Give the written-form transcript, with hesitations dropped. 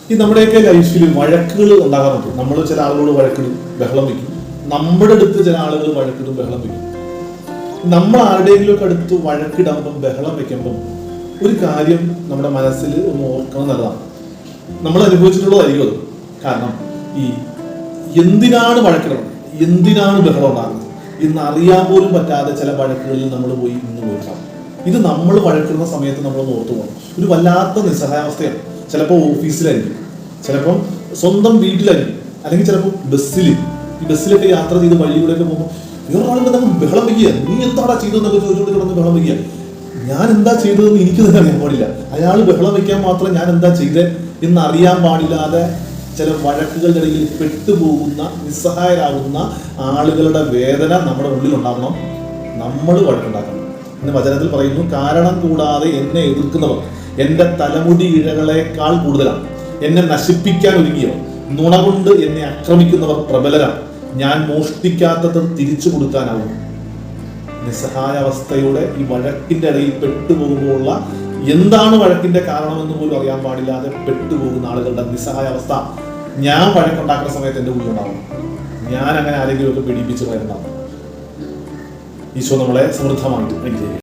ഈ നമ്മുടെയൊക്കെ ലൈഫിൽ വഴക്കുകൾ ഉണ്ടാകാറുണ്ട്. നമ്മൾ ചില ആളുകളോട് വഴക്കിടും, ബഹളം വയ്ക്കും. നമ്മുടെ അടുത്ത് ചില ആളുകൾ വഴക്കിടും, ബഹളം വയ്ക്കും. നമ്മൾ ആരുടെയെങ്കിലുമൊക്കെ അടുത്ത് വഴക്കിടുമ്പം, ബഹളം വെക്കുമ്പം ഒരു കാര്യം നമ്മുടെ മനസ്സിൽ ഒന്ന് ഓർക്കണം നല്ലതാണ്. നമ്മൾ അനുഭവിച്ചിട്ടുള്ളതായിരിക്കും അത്. കാരണം ഈ എന്തിനാണ് വഴക്കിടുന്നത്, എന്തിനാണ് ബഹളം ഉണ്ടാകുന്നത് എന്ന് അറിയാൻ പോലും പറ്റാതെ ചില വഴക്കുകളിൽ നമ്മൾ പോയി നിന്ന് പോയിട്ടാണ്. ഇത് നമ്മൾ വഴക്കിടുന്ന സമയത്ത് നമ്മളൊന്ന് ഓർത്തു പോകണം. ഒരു വല്ലാത്ത നിസ്സഹായാവസ്ഥയാണ്. ചിലപ്പോൾ ഓഫീസിലായിരിക്കും, ചിലപ്പം സ്വന്തം വീട്ടിലായിരിക്കും, അല്ലെങ്കിൽ ചിലപ്പോൾ ബസ്സിൽ. ഈ ബസ്സിലൊക്കെ യാത്ര ചെയ്ത് വഴിയിലൂടെയൊക്കെ പോകുമ്പോൾ വേറൊരാളുടെ നമുക്ക് ബഹളം വയ്ക്കുക, നീ എന്താടാ ചെയ്തതെന്നൊക്കെ ചോദിച്ചുകൊണ്ട് കിടന്ന് ബഹളം വയ്ക്കുക. ഞാൻ എന്താ ചെയ്തതെന്ന് എനിക്ക് തന്നെ അറിയാൻ പാടില്ല. അയാൾ ബഹളം വയ്ക്കാൻ മാത്രം ഞാൻ എന്താ ചെയ്തത് എന്ന് അറിയാൻ പാടില്ലാതെ ചില വഴക്കുകളുടെ ഇടയിൽ പെട്ടുപോകുന്ന, നിസ്സഹായരാകുന്ന ആളുകളുടെ വേദന നമ്മുടെ ഉള്ളിൽ ഉണ്ടാകണം. നമ്മൾ വഴക്കുണ്ടാക്കണം. ഇന്ന് വചനത്തിൽ പറയുന്നു, കാരണം കൂടാതെ എന്നെ എതിർക്കുന്നവർ എൻ്റെ തലമുടി ഇഴകളേക്കാൾ കൂടുതലാണ്. എന്നെ നശിപ്പിക്കാൻ ഒരുങ്ങിയവർ, നുണ കൊണ്ട് എന്നെ ആക്രമിക്കുന്നവർ പ്രബലരാണ്. ഞാൻ മോഷ്ടിക്കാത്തത് തിരിച്ചു കൊടുക്കാനാവും. നിസ്സഹായ അവസ്ഥയോടെ ഈ വഴക്കിന്റെ ഇടയിൽ പെട്ടുപോകുമ്പോഴുള്ള, എന്താണ് വഴക്കിന്റെ കാരണമെന്ന് പോലും അറിയാൻ പാടില്ലാതെ പെട്ടുപോകുന്ന ആളുകളുടെ നിസ്സഹായ അവസ്ഥ ഞാൻ വഴക്കുണ്ടാക്കുന്ന സമയത്ത് എൻ്റെ ഉള്ളിലുണ്ടാവും. ഞാൻ അങ്ങനെ ആരെങ്കിലും ഒക്കെ പീഡിപ്പിച്ച് വരുന്നുണ്ടാവും. ഈശോ നമ്മളെ സമൃദ്ധമായിട്ട് അനുഗ്രഹിക്കും.